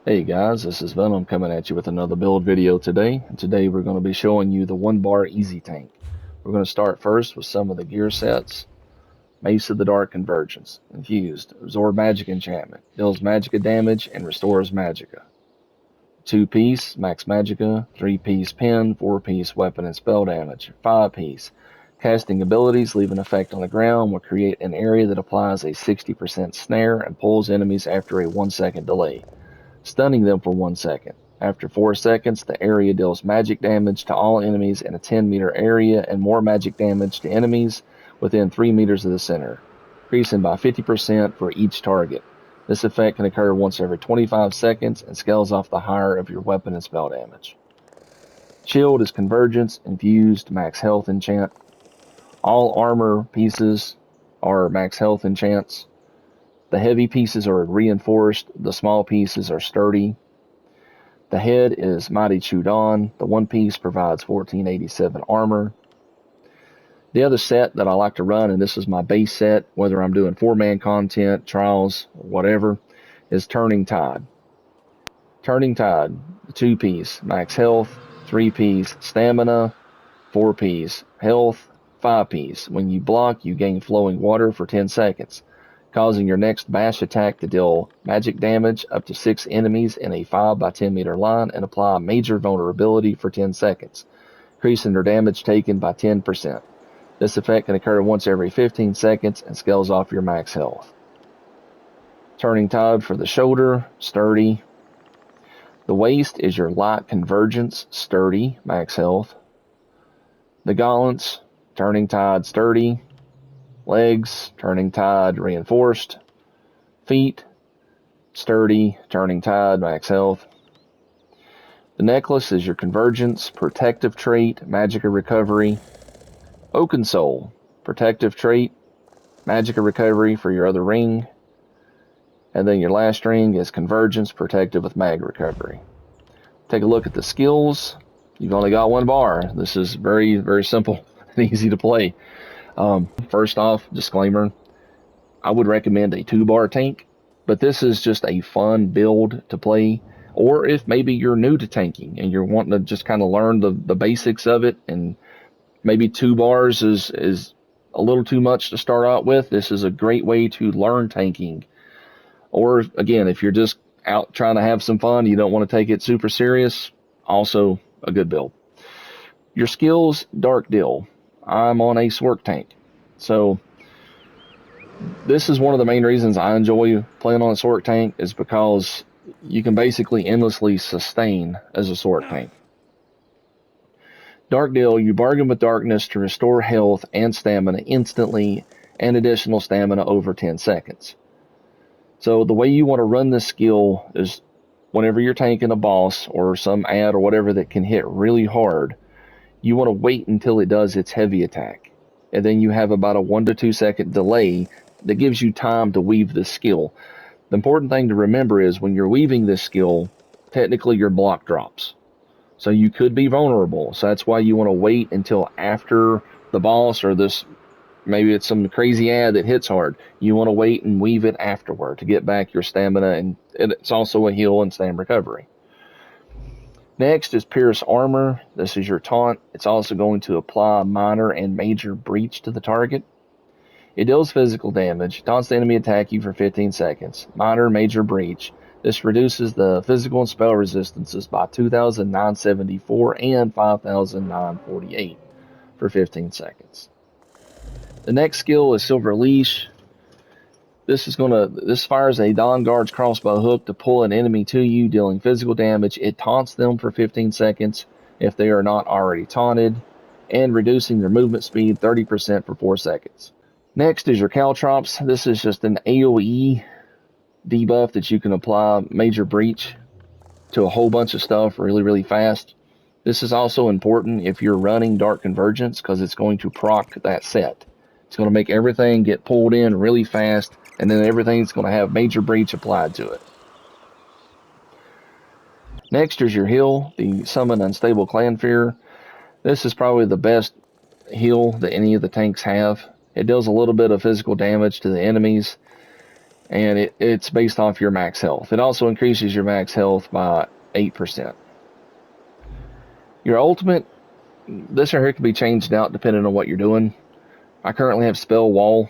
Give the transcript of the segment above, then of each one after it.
Hey guys, this is Venom coming at you with another build video today. And today we're going to be showing you the 1-bar easy tank. We're going to start first with some of the gear sets. Mace of the Dark Convergence. Infused. Absorb magic enchantment. Deals magica damage and restores magica. 2-piece max magica. 3-piece pen. 4-piece weapon and spell damage. 5-piece. Casting abilities leave an effect on the ground will create an area that applies a 60% snare and pulls enemies after a 1-second delay, stunning them for 1 second. After 4 seconds, the area deals magic damage to all enemies in a 10-meter area and more magic damage to enemies within 3 meters of the center, increasing by 50% for each target. This effect can occur once every 25 seconds and scales off the higher of your weapon and spell damage. Shield is Convergence, Infused, Max Health enchant. All armor pieces are max health enchants. The heavy pieces are reinforced, the small pieces are sturdy. The head is Mighty Chudan. The 1 piece provides 1487 armor. The other set that I like to run, and this is my base set, whether I'm doing 4-man content, trials, whatever, is Turning Tide. Turning Tide, 2-piece, max health, 3-piece, stamina, 4-piece, health, 5-piece. When you block, you gain flowing water for 10 seconds. Causing your next bash attack to deal magic damage up to 6 enemies in a 5 by 10 meter line and apply major vulnerability for 10 seconds, increasing their damage taken by 10%. This effect can occur once every 15 seconds and scales off your max health. Turning Tide for the shoulder, sturdy. The waist is your light Convergence, sturdy, max health. The gauntlets, Turning Tide, sturdy. Legs, Turning Tide, reinforced. Feet, sturdy, Turning Tide, max health. The necklace is your Convergence, protective trait, magica recovery. Oaken Soul, protective trait, magica recovery for your other ring. And then your last ring is Convergence, protective with mag recovery. Take a look at the skills. You've only got 1 bar. This is very, very simple and easy to play. First off, disclaimer, I would recommend a 2-bar tank, but this is just a fun build to play. Or if maybe you're new to tanking and you're wanting to just kind of learn the basics of it, and maybe 2 bars is a little too much to start out with, this is a great way to learn tanking. Or again, if you're just out trying to have some fun, you don't want to take it super serious, also a good build. Your skills, Dark Deal. I'm on a Swork tank, so this is one of the main reasons I enjoy playing on a Swork tank, is because you can basically endlessly sustain as a Swork tank. Dark Deal, you bargain with darkness to restore health and stamina instantly and additional stamina over 10 seconds. So the way you want to run this skill is whenever you're tanking a boss or some ad or whatever that can hit really hard, you want to wait until it does its heavy attack. And then you have about a 1 to 2 second delay that gives you time to weave this skill. The important thing to remember is when you're weaving this skill, technically your block drops. So you could be vulnerable. So that's why you want to wait until after the boss or this, maybe it's some crazy ad that hits hard. You want to wait and weave it afterward to get back your stamina, and it's also a heal and stam recovery. Next is Pierce Armor. This is your taunt. It's also going to apply minor and major breach to the target. It deals physical damage, taunts the enemy attack you for 15 seconds. Minor, major breach. This reduces the physical and spell resistances by 2,974 and 5,948 for 15 seconds. The next skill is Silver Leash. This fires a Dawn Guard's crossbow hook to pull an enemy to you, dealing physical damage. It taunts them for 15 seconds if they are not already taunted, and reducing their movement speed 30% for 4 seconds. Next is your Caltrops. This is just an AoE debuff that you can apply major breach to a whole bunch of stuff really, really fast. This is also important if you're running Dark Convergence, because it's going to proc that set. It's going to make everything get pulled in really fast, and then everything's going to have major breach applied to it. Next is your heal, the Summon Unstable Clan Fear. This is probably the best heal that any of the tanks have. It deals a little bit of physical damage to the enemies. and it's based off your max health. It also increases your max health by 8%. Your ultimate, this right here can be changed out depending on what you're doing. I currently have Spell Wall.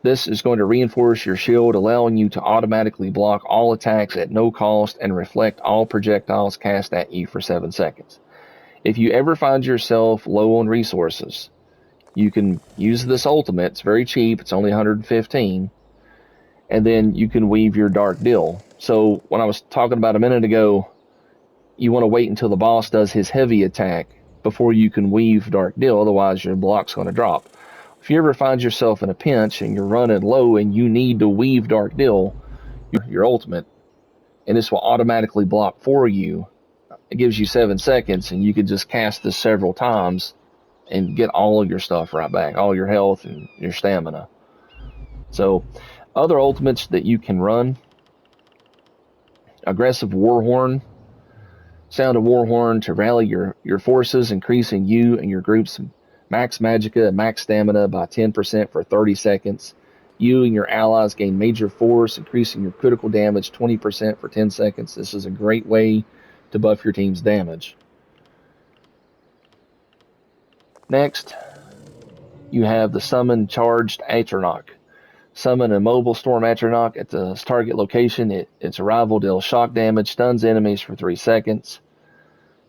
This is going to reinforce your shield, allowing you to automatically block all attacks at no cost and reflect all projectiles cast at you for 7 seconds. If you ever find yourself low on resources, you can use this ultimate. It's very cheap. It's only 115. And then you can weave your Dark Deal. So when I was talking about a minute ago, you want to wait until the boss does his heavy attack before you can weave Dark Deal, otherwise your block's going to drop. If you ever find yourself in a pinch and you're running low and you need to weave Dark Deal, your ultimate, and this will automatically block for you. It gives you 7 seconds, and you can just cast this several times and get all of your stuff right back, all your health and your stamina. So, other ultimates that you can run: Aggressive Warhorn. Sound a Warhorn to rally your forces, increasing you and your group's max magicka and max stamina by 10% for 30 seconds. You and your allies gain major force, increasing your critical damage 20% for 10 seconds. This is a great way to buff your team's damage. Next, you have the Summon Charged Atronach. Summon a mobile Storm Atronach at the target location. Its arrival deals shock damage, stuns enemies for 3 seconds.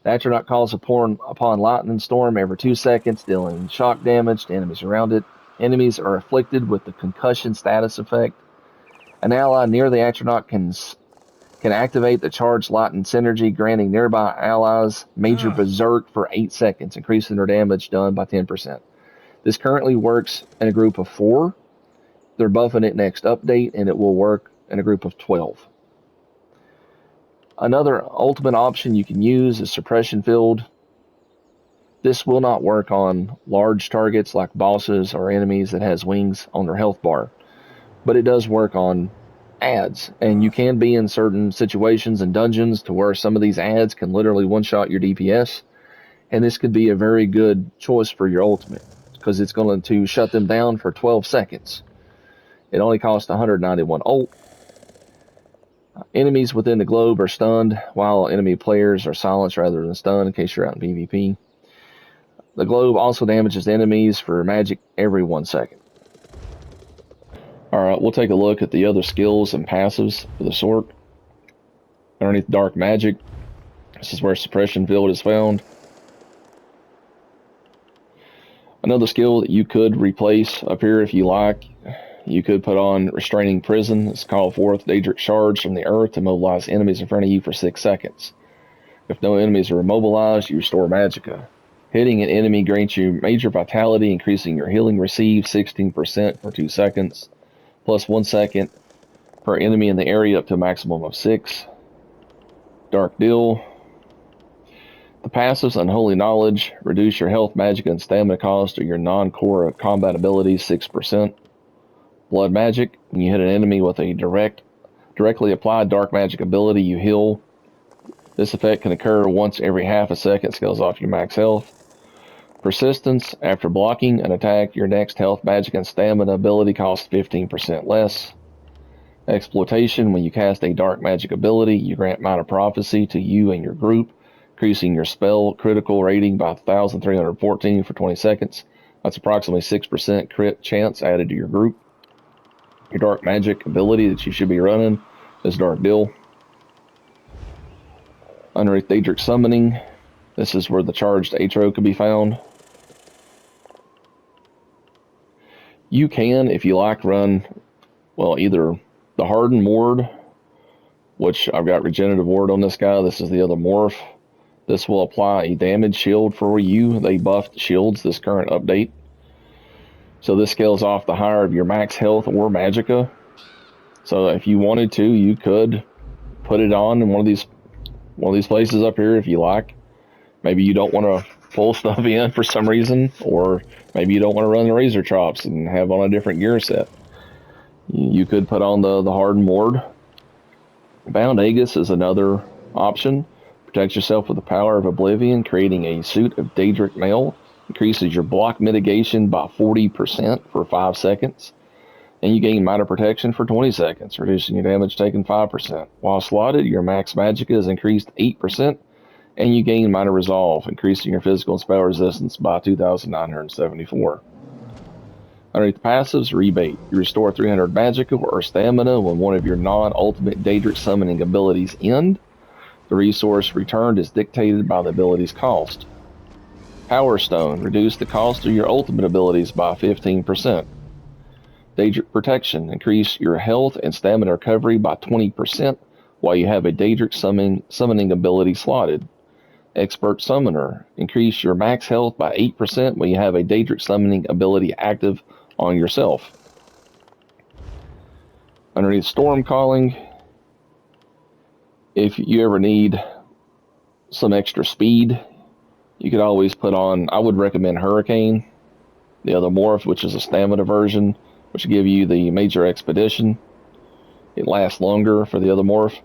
The Atronach calls upon Lightning Storm every 2 seconds, dealing shock damage to enemies around it. Enemies are afflicted with the concussion status effect. An ally near the Atronach can activate the charged lightning synergy, granting nearby allies major berserk for 8 seconds, increasing their damage done by 10%. This currently works in a group of 4. They're buffing it next update, and it will work in a group of 12. Another ultimate option you can use is Suppression Field. This will not work on large targets like bosses or enemies that has wings on their health bar, but it does work on ads, and you can be in certain situations and dungeons to where some of these ads can literally one-shot your DPS, and this could be a very good choice for your ultimate because it's going to shut them down for 12 seconds. It only costs 191 ult. Enemies within the globe are stunned, while enemy players are silenced rather than stunned in case you're out in PvP. The globe also damages enemies for magic every 1 second. Alright, we'll take a look at the other skills and passives for the sword. Underneath Dark Magic, this is where Suppression Field is found. Another skill that you could replace up here if you like, you could put on Restraining Prison. It's called forth Daedric Shards from the earth to mobilize enemies in front of you for 6 seconds. If no enemies are immobilized, you restore magicka. Hitting an enemy grants you major vitality, increasing your healing received 16% for 2 seconds, plus 1 second per enemy in the area up to a maximum of 6. Dark Deal. The passives: Unholy Knowledge, reduce your health, magic, and stamina cost or your non-core combat abilities 6%. Blood Magic, when you hit an enemy with a directly applied dark magic ability, you heal. This effect can occur once every half a second, scales off your max health. Persistence, after blocking an attack, your next health, magic, and stamina ability costs 15% less. Exploitation, when you cast a dark magic ability, you grant Minor Prophecy to you and your group, increasing your spell critical rating by 1,314 for 20 seconds. That's approximately 6% crit chance added to your group. Your dark magic ability that you should be running is Dark Deal. Underneath Daedric Summoning, this is where the charged Atro can be found. You can, if you like, run, well, either the Hardened Ward, which I've got Regenerative Ward on this guy. This is the other morph. This will apply a damage shield for you. They buffed shields this current update. So this scales off the higher of your max health or magicka. So if you wanted to, you could put it on in one of these places up here if you like. Maybe you don't want to pull stuff in for some reason, or maybe you don't want to run the Razor Chops and have on a different gear set. You could put on the Hardened Ward. Bound Aegis is another option. Protect yourself with the power of Oblivion, creating a suit of Daedric Mail. Increases your block mitigation by 40% for 5 seconds. And you gain minor protection for 20 seconds, reducing your damage taken 5%. While slotted, your max magicka is increased 8%, and you gain minor resolve, increasing your physical and spell resistance by 2,974. Underneath the passives, rebate. You restore 300 magicka or stamina when one of your non-ultimate Daedric summoning abilities end. The resource returned is dictated by the ability's cost. Power Stone. Reduce the cost of your ultimate abilities by 15%. Daedric Protection. Increase your health and stamina recovery by 20% while you have a Daedric summoning ability slotted. Expert Summoner. Increase your max health by 8% when you have a Daedric summoning ability active on yourself. Underneath Storm Calling, if you ever need some extra speed, you could always put on, I would recommend Hurricane, the other morph, which is a stamina version, which will give you the Major Expedition. It lasts longer for the other morph.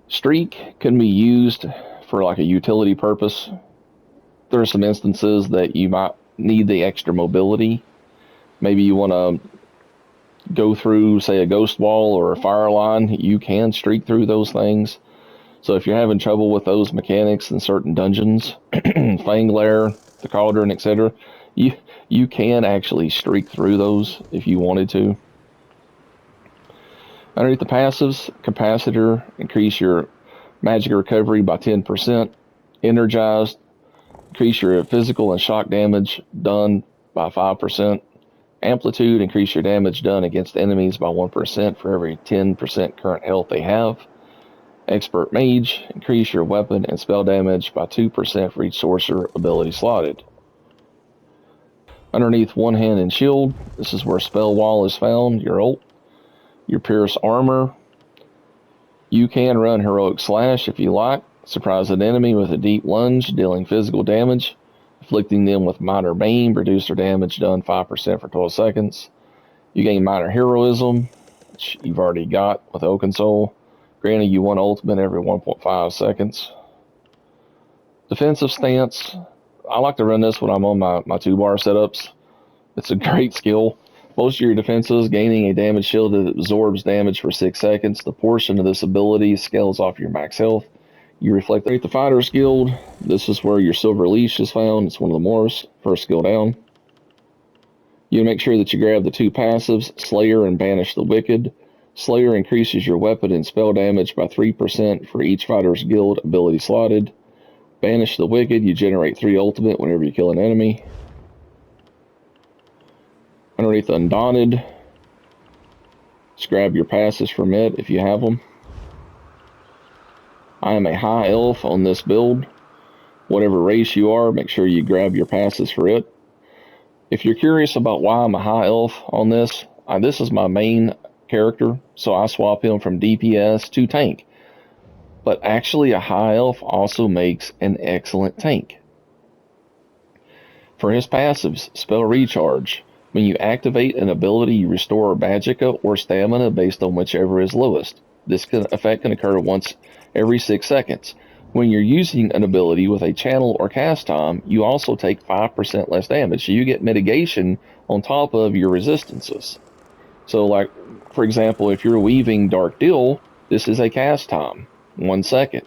Streak can be used for like a utility purpose. There are some instances that you might need the extra mobility. Maybe you want to go through, say, a ghost wall or a fire line. You can streak through those things. So if you're having trouble with those mechanics in certain dungeons, Fanglair, the Cauldron, etc., you can actually streak through those if you wanted to. Underneath the passives, Capacitor, increase your magic recovery by 10%. Energized, increase your physical and shock damage done by 5%. Amplitude, increase your damage done against enemies by 1% for every 10% current health they have. Expert Mage, increase your weapon and spell damage by 2% for each sorcerer ability slotted. Underneath One Hand and Shield, this is where Spell Wall is found, your ult. Your Pierce Armor, you can run Heroic Slash if you like. Surprise an enemy with a deep lunge, dealing physical damage. Afflicting them with minor Bane, reduce their damage done 5% for 12 seconds. You gain minor Heroism, which you've already got with Oaken Soul, granting you one ultimate every 1.5 seconds. Defensive Stance, I like to run this when I'm on my 2-bar setups. It's a great skill. Most of your defenses, gaining a damage shield that absorbs damage for 6 seconds. The portion of this ability scales off your max health. You reflect the Fighter's Guild. This is where your Silver Leash is found. It's one of the morphs, first skill down. You make sure that you grab the 2 passives, Slayer and Banish the Wicked. Slayer increases your weapon and spell damage by 3% for each Fighter's Guild ability slotted. Banish the Wicked, you generate 3 ultimate whenever you kill an enemy. Underneath Undaunted, just grab your passes from it if you have them. I am a high elf on this build. Whatever race you are, make sure you grab your passes for it. If you're curious about why I'm a high elf on this, this is my main character, so I swap him from DPS to tank. But actually a high elf also makes an excellent tank. For his passives, Spell Recharge. When you activate an ability, you restore magicka or stamina based on whichever is lowest. This effect can occur once every 6 seconds. When you're using an ability with a channel or cast time, you also take 5% less damage, so you get mitigation on top of your resistances. So like, for example, if you're weaving Dark Deal, this is a cast time, 1 second.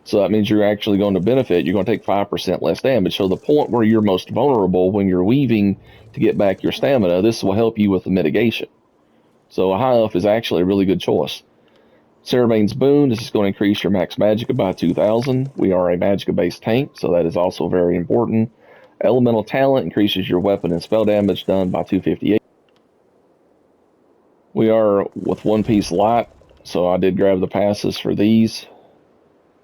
So that means you're actually going to benefit. You're going to take 5% less damage. So the point where you're most vulnerable when you're weaving to get back your stamina, this will help you with the mitigation. So a high elf is actually a really good choice. Cerebane's Boon, this is going to increase your max magicka by 2,000. We are a magicka-based tank, so that is also very important. Elemental Talent increases your weapon and spell damage done by 258. We are with One Piece Light, so I did grab the passes for these.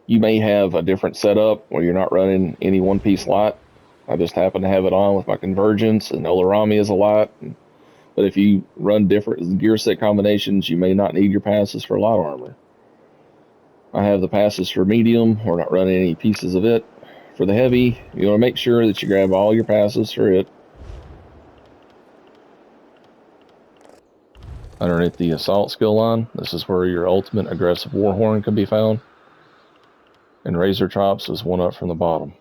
You may have a different setup where you're not running any One Piece Light. I just happen to have it on with my Convergence, and Olarami is a light. But if you run different gear set combinations, you may not need your passes for light armor. I have the passes for medium. We're not running any pieces of it. For the heavy, you want to make sure that you grab all your passes for it. Underneath the assault skill line, this is where your ultimate aggressive Warhorn can be found. And Razor Chops is one up from the bottom.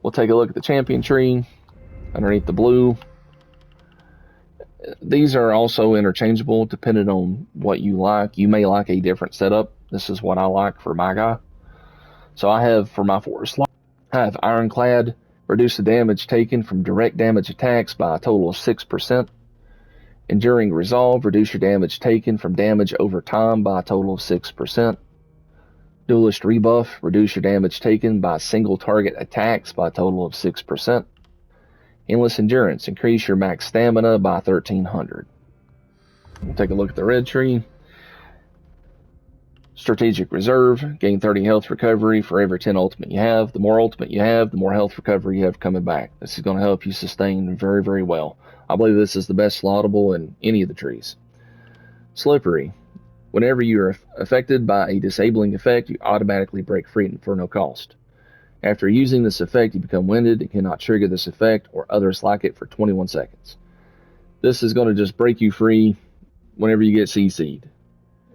We'll take a look at the champion tree. Underneath the blue, these are also interchangeable depending on what you like. You may like a different setup. This is what I like for my guy. So I have, for my forest, I have Ironclad, reduce the damage taken from direct damage attacks by a total of 6%. Enduring Resolve, reduce your damage taken from damage over time by a total of 6%. Duelist Rebuff, reduce your damage taken by single target attacks by a total of 6%. Endless Endurance, increase your max stamina by 1300. We'll take a look at the red tree. Strategic Reserve, gain 30 health recovery for every 10 ultimate you have. The more ultimate you have, the more health recovery you have coming back. This is going to help you sustain very, very well. I believe this is the best slottable in any of the trees. Slippery. Whenever you are affected by a disabling effect, you automatically break free for no cost. After using this effect, you become winded and cannot trigger this effect or others like it for 21 seconds. This is going to just break you free whenever you get CC'd.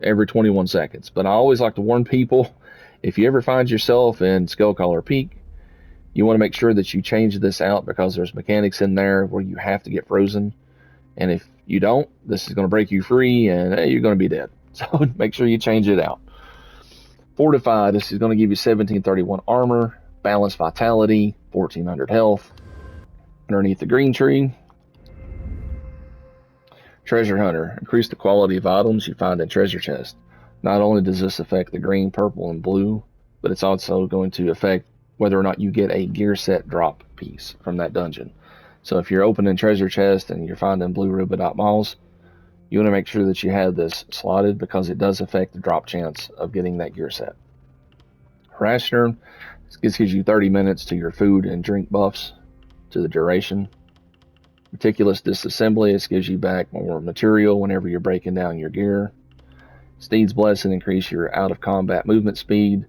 Every 21 seconds. But I always like to warn people, if you ever find yourself in Skullcaller Peak, you want to make sure that you change this out because there's mechanics in there where you have to get frozen. And if you don't, this is going to break you free and hey, you're going to be dead. So make sure you change it out. Fortify, this is going to give you 1731 armor, balanced vitality, 1400 health. Underneath the green tree, Treasure Hunter, increase the quality of items you find in treasure chests. Not only does this affect the green, purple, and blue, but it's also going to affect whether or not you get a gear set drop piece from that dungeon. So if you're opening treasure chest and you're finding blue rubidot moss, you want to make sure that you have this slotted because it does affect the drop chance of getting that gear set. Rationer, this gives you 30 minutes to your food and drink buffs to the duration. Meticulous Disassembly, this gives you back more material whenever you're breaking down your gear. Steed's Blessing, increase your out-of-combat movement speed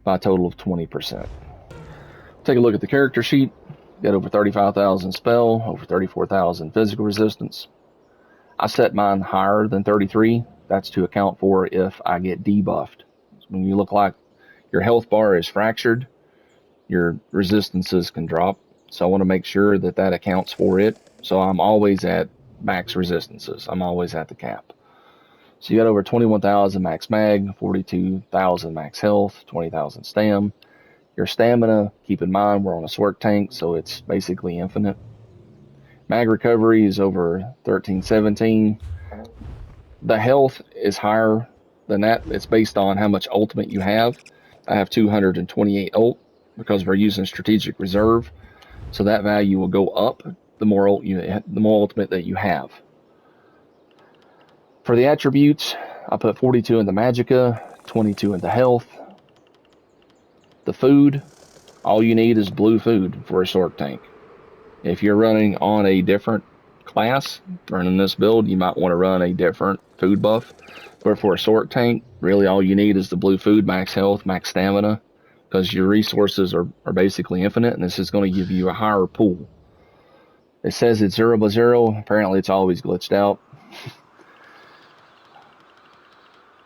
by a total of 20%. Take a look at the character sheet. Got over 35,000 spell, over 34,000 physical resistance. I set mine higher than 33. That's to account for if I get debuffed. When you look like your health bar is fractured, your resistances can drop. So I want to make sure that that accounts for it. So I'm always at max resistances. I'm always at the cap. So you got over 21,000 max mag, 42,000 max health, 20,000 stam. Your stamina, keep in mind we're on a Swerk tank, so it's basically infinite. Mag recovery is over 1317. The health is higher than that. It's based on how much ultimate you have. I have 228 ult because we're using strategic reserve. So that value will go up the more ultimate that you have. For the attributes, I put 42 into Magicka, 22 into health. The food, all you need is blue food for a Sork tank. If you're running on a different class, running this build, you might want to run a different food buff. But for a Sork tank, really all you need is the blue food, max health, max stamina, because your resources are basically infinite, and this is going to give you a higher pool. It says it's 0/0. Apparently it's always glitched out.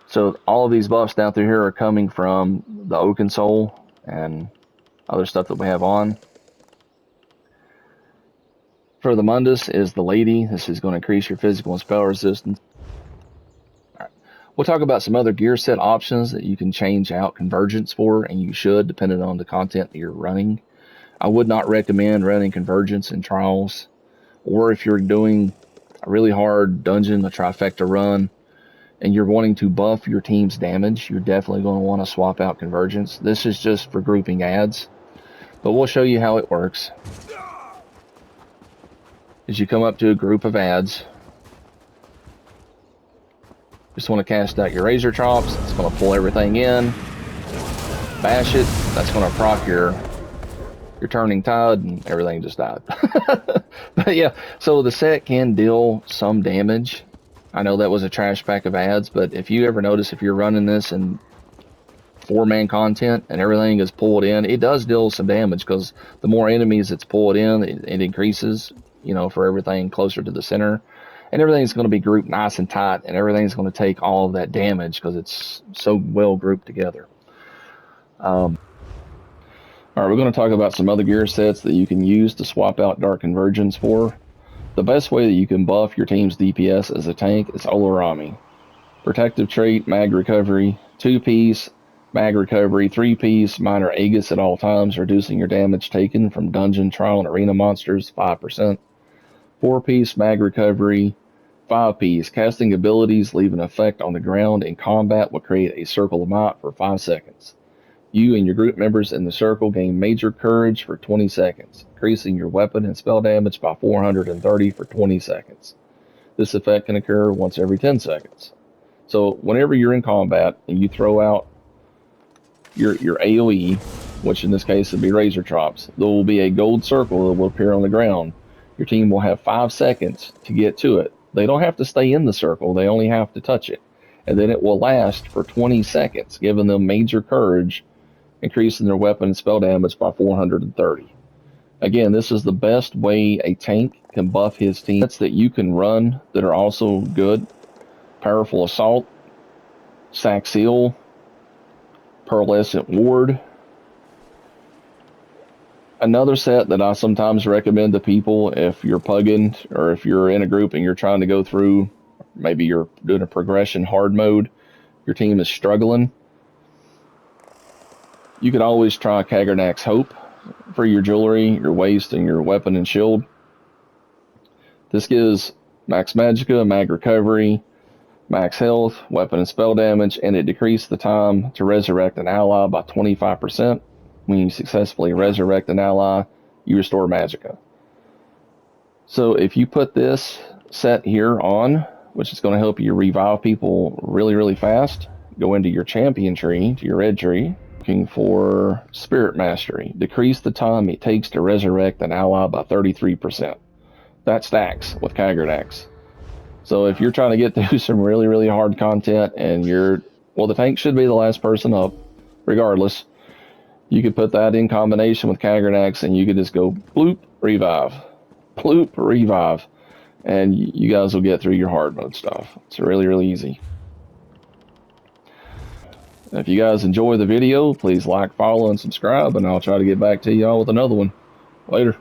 So all of these buffs down through here are coming from the Oaken Soul and other stuff that we have on. For the Mundus is the Lady. This is going to increase your physical and spell resistance. All right. We'll talk about some other gear set options that you can change out Convergence for, and you should, depending on the content that you're running. I would not recommend running Convergence in Trials, or if you're doing a really hard dungeon, a trifecta run, and you're wanting to buff your team's damage, you're definitely going to want to swap out Convergence. This is just for grouping adds, but we'll show you how it works. As you come up to a group of adds, just want to cast out your Razor Chops. It's going to pull everything in. Bash it. That's going to proc your Turning Tide, and everything just died. But yeah, so the set can deal some damage. I know that was a trash pack of ads, but if you ever notice, if you're running this in 4-man content and everything is pulled in, it does deal some damage because the more enemies it's pulled in, it increases, you know, for everything closer to the center. And everything's going to be grouped nice and tight, and everything's going to take all of that damage because it's so well grouped together. Alright, we're going to talk about some other gear sets that you can use to swap out Dark Convergence for. The best way that you can buff your team's DPS as a tank is Olorami. Protective trait, mag recovery, 2-piece, mag recovery, 3-piece, minor Aegis at all times, reducing your damage taken from dungeon, trial, and arena monsters 5%. 4-piece, mag recovery, 5-piece, casting abilities leave an effect on the ground in combat will create a circle of might for 5 seconds. You and your group members in the circle gain major courage for 20 seconds, increasing your weapon and spell damage by 430 for 20 seconds. This effect can occur once every 10 seconds. So whenever you're in combat and you throw out your AoE, which in this case would be Razor Drops, there will be a gold circle that will appear on the ground. Your team will have 5 seconds to get to it. They don't have to stay in the circle, they only have to touch it. And then it will last for 20 seconds, giving them major courage, increasing their weapon and spell damage by 430. Again, this is the best way a tank can buff his team. Sets that you can run that are also good: Powerful Assault, Sack Seal, Pearlescent Ward. Another set that I sometimes recommend to people if you're pugging or if you're in a group and you're trying to go through, maybe you're doing a progression hard mode, your team is struggling, you could always try Kagernak's Hope for your jewelry, your waist, and your weapon and shield. This gives max magicka, mag recovery, max health, weapon and spell damage, and it decreases the time to resurrect an ally by 25%. When you successfully resurrect an ally, you restore magicka. So if you put this set here on, which is going to help you revive people really, really fast, go into your champion tree, to your red tree, looking for Spirit Mastery. Decrease the time it takes to resurrect an ally by 33%. That stacks with Kagernak's. So if you're trying to get through some really, really hard content and the tank should be the last person up, regardless, you could put that in combination with Kagernak's and you could just go bloop, revive, bloop, revive, and you guys will get through your hard mode stuff. It's really, really easy. If you guys enjoy the video, please like, follow, and subscribe, and I'll try to get back to y'all with another one. Later.